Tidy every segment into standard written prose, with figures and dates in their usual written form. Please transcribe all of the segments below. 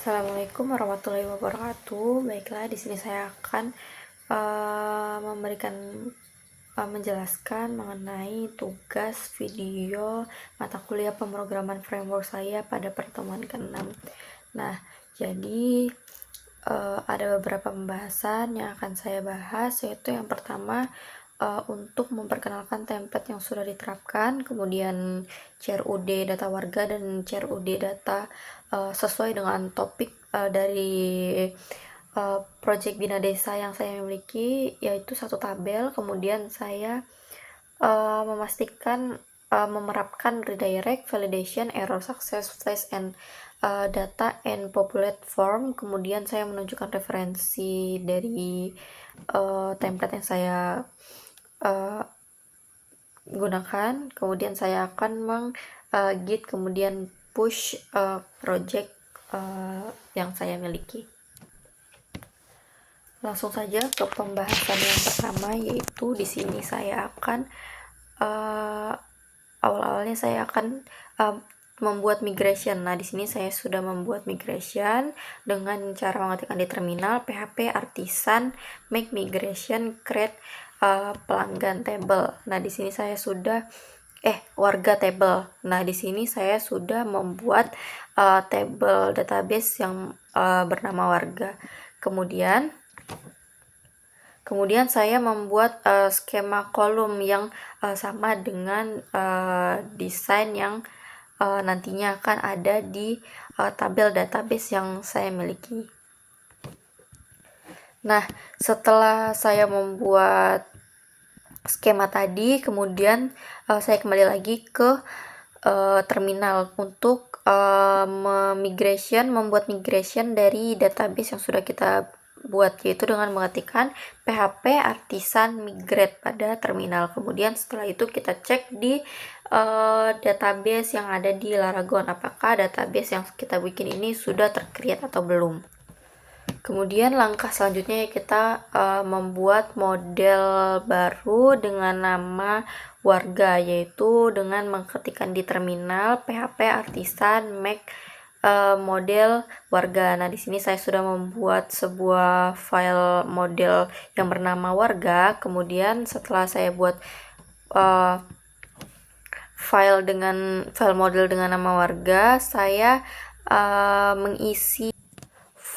Assalamualaikum warahmatullahi wabarakatuh. Baiklah, di sini saya akan menjelaskan mengenai tugas video mata kuliah pemrograman framework saya pada pertemuan ke-6. Nah, jadi ada beberapa pembahasan yang akan saya bahas, yaitu yang pertama untuk memperkenalkan template yang sudah diterapkan, kemudian CRUD data warga dan CRUD data sesuai dengan topik dari project Bina Desa yang saya miliki, yaitu satu tabel. Kemudian saya memastikan menerapkan redirect, validation, error success, flash, and data and populate form. Kemudian saya menunjukkan referensi dari template yang saya gunakan. Kemudian saya akan git kemudian push project yang saya miliki. Langsung saja ke pembahasan yang pertama, yaitu di sini saya akan awal-awalnya saya akan membuat migration. Nah, di sini saya sudah membuat migration dengan cara mengetikkan di terminal php artisan make migration create pelanggan table. Nah, di sini saya sudah warga table. Nah, di sini saya sudah membuat table database yang bernama warga. Kemudian saya membuat skema kolom yang sama dengan desain yang nantinya akan ada di tabel database yang saya miliki. Nah, setelah saya membuat skema tadi, kemudian saya kembali lagi ke terminal untuk membuat migration dari database yang sudah kita buat, yaitu dengan mengetikkan php artisan migrate pada terminal. Kemudian setelah itu kita cek di database yang ada di Laragon, apakah database yang kita bikin ini sudah tercreate atau belum. Kemudian langkah selanjutnya kita membuat model baru dengan nama warga, yaitu dengan mengetikkan di terminal php artisan make model warga. Nah, di sini saya sudah membuat sebuah file model yang bernama warga. Kemudian setelah saya buat file model dengan nama warga, saya mengisi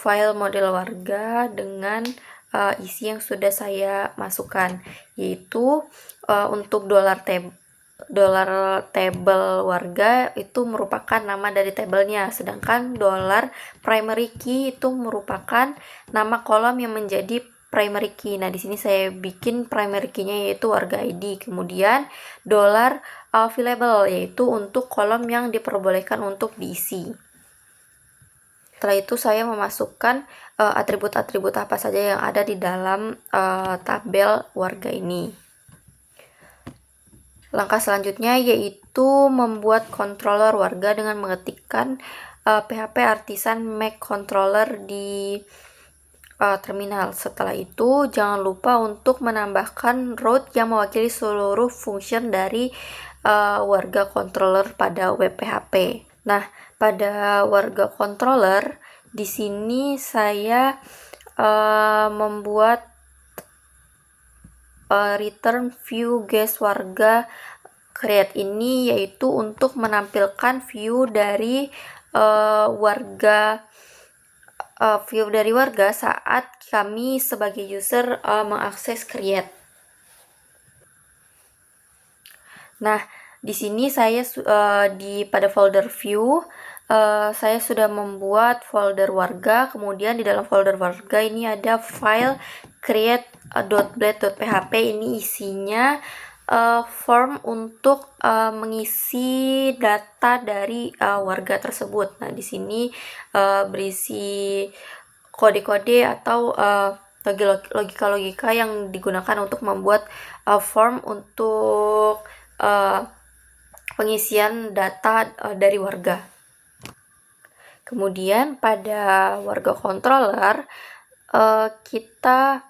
file model warga dengan isi yang sudah saya masukkan, yaitu untuk table warga itu merupakan nama dari tabelnya, sedangkan primary key itu merupakan nama kolom yang menjadi primary key. Nah, di sini saya bikin primary key-nya yaitu warga ID. Kemudian $available yaitu untuk kolom yang diperbolehkan untuk diisi. Setelah itu saya memasukkan atribut-atribut apa saja yang ada di dalam tabel warga ini. Langkah selanjutnya yaitu membuat controller warga dengan mengetikkan php artisan make controller di terminal. Setelah itu jangan lupa untuk menambahkan root yang mewakili seluruh function dari warga controller pada web PHP. Nah, pada warga controller di sini saya membuat return view guest warga create ini, yaitu untuk menampilkan view dari warga saat kami sebagai user mengakses create. Nah, di sini saya pada folder view saya sudah membuat folder warga. Kemudian di dalam folder warga ini ada file create.blade.php. Ini isinya form untuk mengisi data dari warga tersebut. Nah, di sini berisi kode-kode atau logika-logika yang digunakan untuk membuat form untuk pengisian data dari warga. Kemudian pada warga controller kita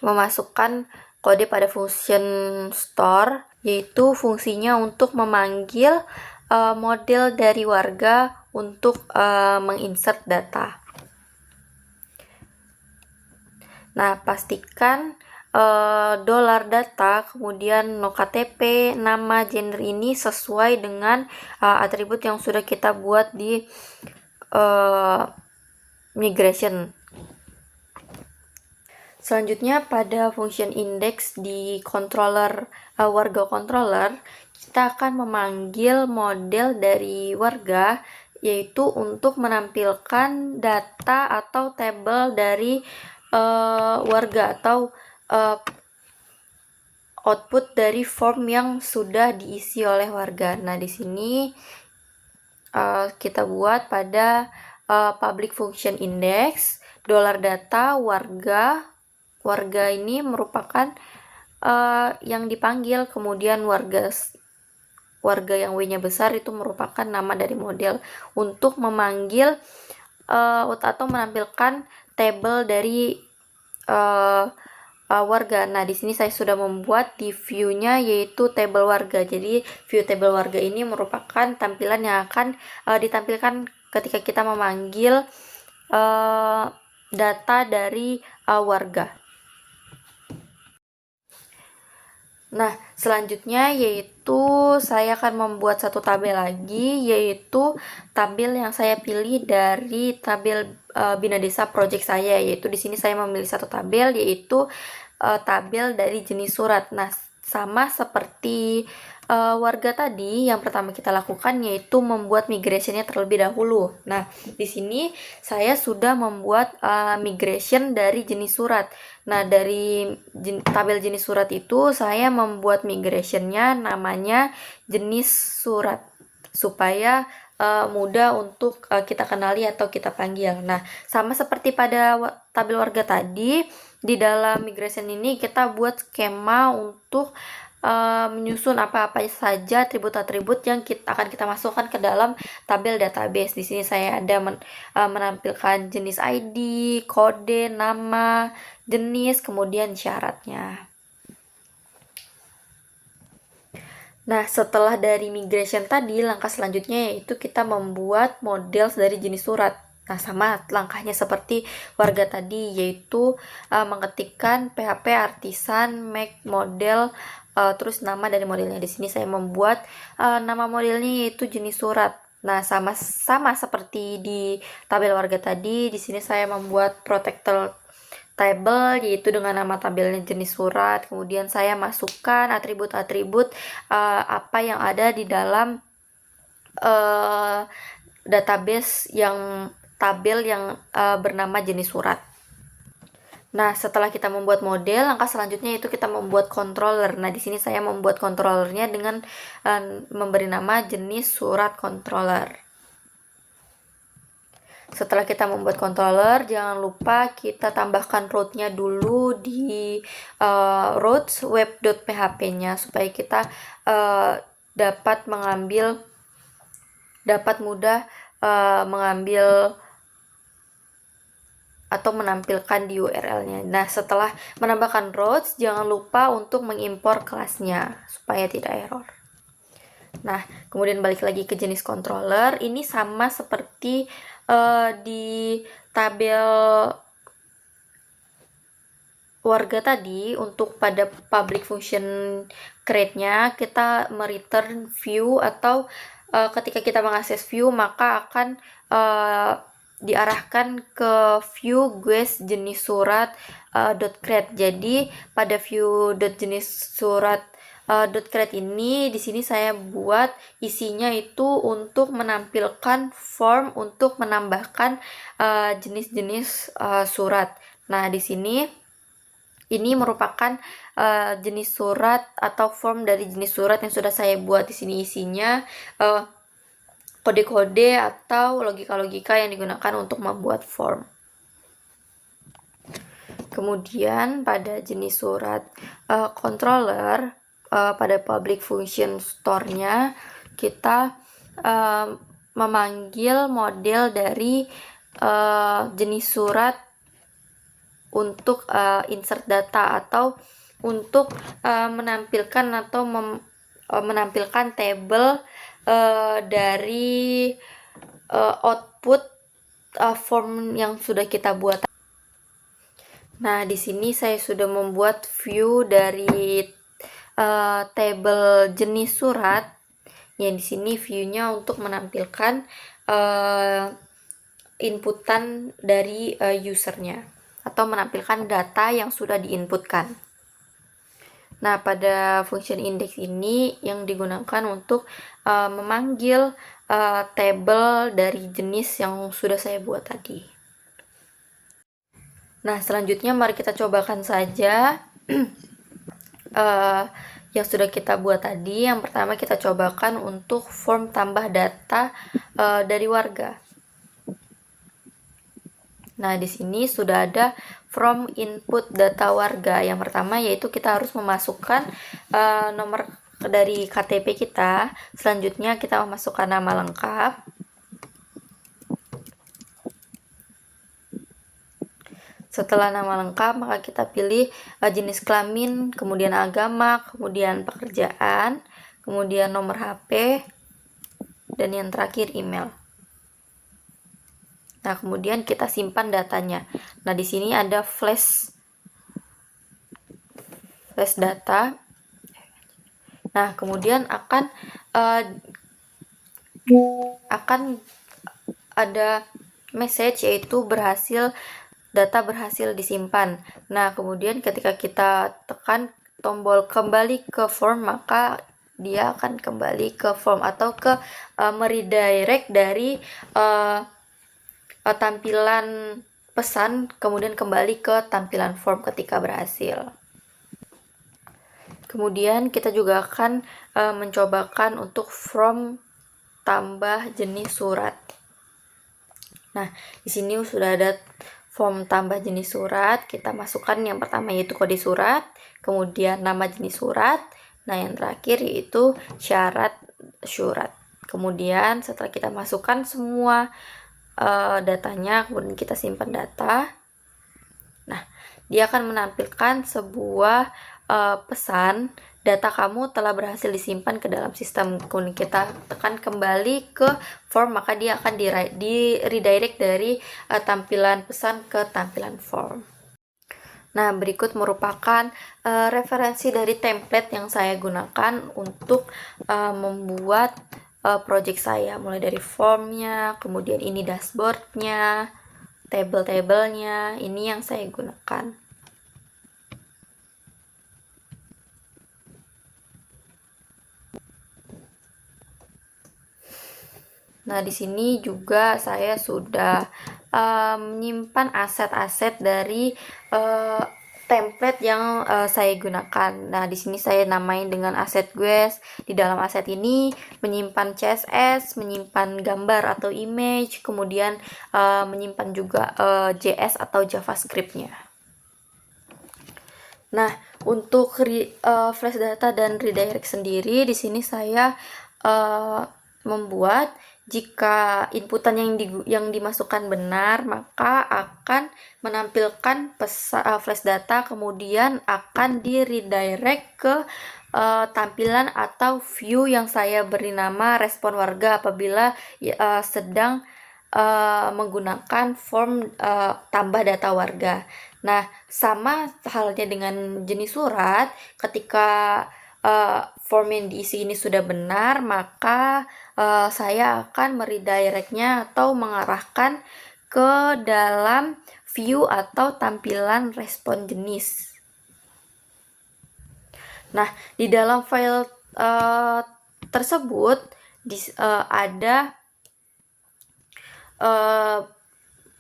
memasukkan kode pada function store, yaitu fungsinya untuk memanggil model dari warga untuk menginsert data. Nah, pastikan dolar data, kemudian no KTP, nama, gender ini sesuai dengan atribut yang sudah kita buat di migration. Selanjutnya pada function index di controller warga controller, kita akan memanggil model dari warga, yaitu untuk menampilkan data atau tabel dari warga atau output dari form yang sudah diisi oleh warga. Nah, di sini kita buat pada public function index dolar data warga. Warga ini merupakan yang dipanggil, kemudian warga yang W-nya besar itu merupakan nama dari model untuk memanggil atau menampilkan tabel dari warga. Nah, di sini saya sudah membuat di view-nya yaitu tabel warga. Jadi, view tabel warga ini merupakan tampilan yang akan ditampilkan ketika kita memanggil data dari warga. Nah, selanjutnya yaitu saya akan membuat satu tabel lagi, yaitu tabel yang saya pilih dari tabel Bina Desa project saya, yaitu di sini saya memilih satu tabel, yaitu tabel dari jenis surat. Nah, sama seperti warga tadi, yang pertama kita lakukan yaitu membuat migrationnya terlebih dahulu. Nah, di sini saya sudah membuat migration dari jenis surat. Nah, dari tabel jenis surat itu saya membuat migrationnya namanya jenis surat supaya mudah untuk kita kenali atau kita panggil. Nah, sama seperti pada tabel warga tadi, di dalam migration ini kita buat skema untuk menyusun apa-apa saja atribut-atribut yang akan kita masukkan ke dalam tabel database. Di sini saya ada menampilkan jenis ID, kode, nama, jenis, kemudian syaratnya. Nah, setelah dari migration tadi, langkah selanjutnya yaitu kita membuat model dari jenis surat. Nah, sama langkahnya seperti warga tadi, yaitu mengetikkan PHP artisan make model, terus nama dari modelnya. Di sini saya membuat nama modelnya yaitu jenis surat. Nah, sama seperti di tabel warga tadi, di sini saya membuat protector table, yaitu dengan nama tabelnya jenis surat. Kemudian saya masukkan atribut-atribut apa yang ada di dalam database tabel yang bernama jenis surat. Nah, setelah kita membuat model, langkah selanjutnya itu kita membuat controller. Nah, di sini saya membuat controllernya dengan memberi nama jenis surat controller. Setelah kita membuat controller, jangan lupa kita tambahkan root-nya dulu di routes web.php-nya supaya kita dapat mudah mengambil atau menampilkan di URL-nya. Nah, setelah menambahkan routes, jangan lupa untuk mengimpor kelasnya supaya tidak error. Nah, kemudian balik lagi ke jenis controller. Ini sama seperti di tabel warga tadi. Untuk pada public function create-nya, kita mereturn view atau ketika kita mengakses view maka akan diarahkan ke view guest jenis surat .create. Jadi pada view jenis surat .create ini, di sini saya buat isinya itu untuk menampilkan form untuk menambahkan jenis-jenis surat. Nah, di sini ini merupakan jenis surat atau form dari jenis surat yang sudah saya buat. Di sini isinya kode-kode atau logika-logika yang digunakan untuk membuat form. Kemudian pada jenis surat controller, pada public function store-nya kita memanggil model dari jenis surat untuk insert data atau untuk menampilkan menampilkan tabel dari output form yang sudah kita buat. Nah, di sini saya sudah membuat view dari table jenis surat. Yang di sini view-nya untuk menampilkan inputan dari usernya atau menampilkan data yang sudah diinputkan. Nah, pada function index ini yang digunakan untuk memanggil table dari jenis yang sudah saya buat tadi. Nah, selanjutnya mari kita cobakan saja yang sudah kita buat tadi. Yang pertama kita cobakan untuk form tambah data dari warga. Nah, di sini sudah ada from input data warga. Yang pertama yaitu kita harus memasukkan nomor dari KTP kita. Selanjutnya kita memasukkan nama lengkap. Setelah nama lengkap, maka kita pilih jenis kelamin, kemudian agama, kemudian pekerjaan, kemudian nomor HP, dan yang terakhir email. Nah, kemudian kita simpan datanya. Nah, di sini ada flash data. Nah, kemudian akan ada message yaitu data berhasil disimpan. Nah, kemudian ketika kita tekan tombol kembali ke form, maka dia akan kembali ke form atau ke meredirect dari tampilan pesan kemudian kembali ke tampilan form ketika berhasil. Kemudian kita juga akan mencobakan untuk from tambah jenis surat. Nah, di sini sudah ada form tambah jenis surat. Kita masukkan yang pertama yaitu kode surat, kemudian nama jenis surat, nah yang terakhir yaitu syarat surat. Kemudian setelah kita masukkan semua datanya, kemudian kita simpan data. Nah, dia akan menampilkan sebuah pesan, data kamu telah berhasil disimpan ke dalam sistem. Kemudian kita tekan kembali ke form, maka dia akan di redirect dari tampilan pesan ke tampilan form. Nah, berikut merupakan referensi dari template yang saya gunakan untuk membuat project saya, mulai dari formnya, kemudian ini dashboardnya, table-tablenya, ini yang saya gunakan. Nah, di sini juga saya sudah menyimpan aset-aset dari template yang saya gunakan. Nah, di sini saya namain dengan aset GUES. Di dalam aset ini menyimpan CSS, menyimpan gambar atau image, kemudian menyimpan juga JS atau JavaScript-nya. Nah, untuk flash data dan redirect sendiri, di sini saya membuat jika inputan yang dimasukkan benar, maka akan menampilkan flash data, kemudian akan di redirect ke tampilan atau view yang saya beri nama respon warga apabila sedang menggunakan form tambah data warga. Nah, sama halnya dengan jenis surat, ketika form yang diisi ini sudah benar, maka saya akan meredirectnya atau mengarahkan ke dalam view atau tampilan respon jenis. Nah, di dalam file tersebut ada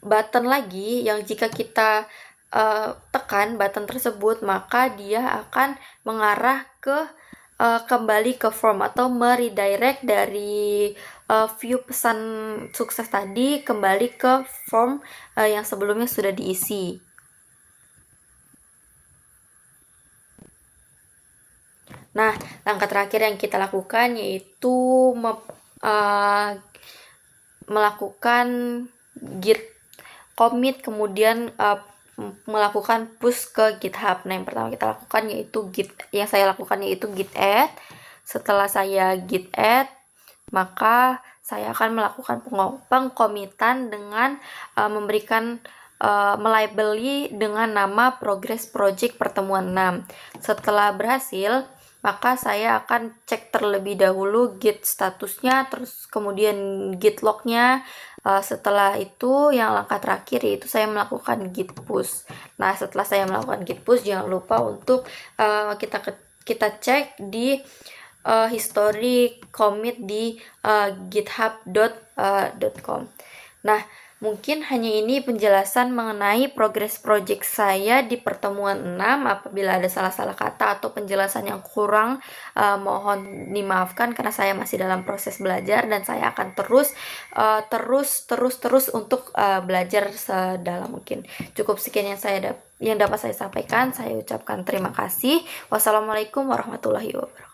button lagi yang jika kita tekan button tersebut, maka dia akan mengarah ke kembali ke form atau meredirect dari view pesan sukses tadi kembali ke form yang sebelumnya sudah diisi. Nah, langkah terakhir yang kita lakukan yaitu melakukan git commit, kemudian melakukan push ke GitHub. Nah, yang pertama kita lakukan yaitu git add. Setelah saya git add, maka saya akan melakukan pengkomitan dengan memberikan melabeli dengan nama progress project pertemuan 6. Setelah berhasil, maka saya akan cek terlebih dahulu git statusnya, terus kemudian git lognya. Setelah itu yang langkah terakhir yaitu saya melakukan git push. Nah, setelah saya melakukan git push, jangan lupa untuk kita cek di history commit di github.com. Nah, mungkin hanya ini penjelasan mengenai progress project saya di pertemuan 6. Apabila ada salah-salah kata atau penjelasan yang kurang, mohon dimaafkan karena saya masih dalam proses belajar dan saya akan terus untuk belajar sedalam mungkin. Cukup sekian yang dapat saya sampaikan. Saya ucapkan terima kasih. Wassalamualaikum warahmatullahi wabarakatuh.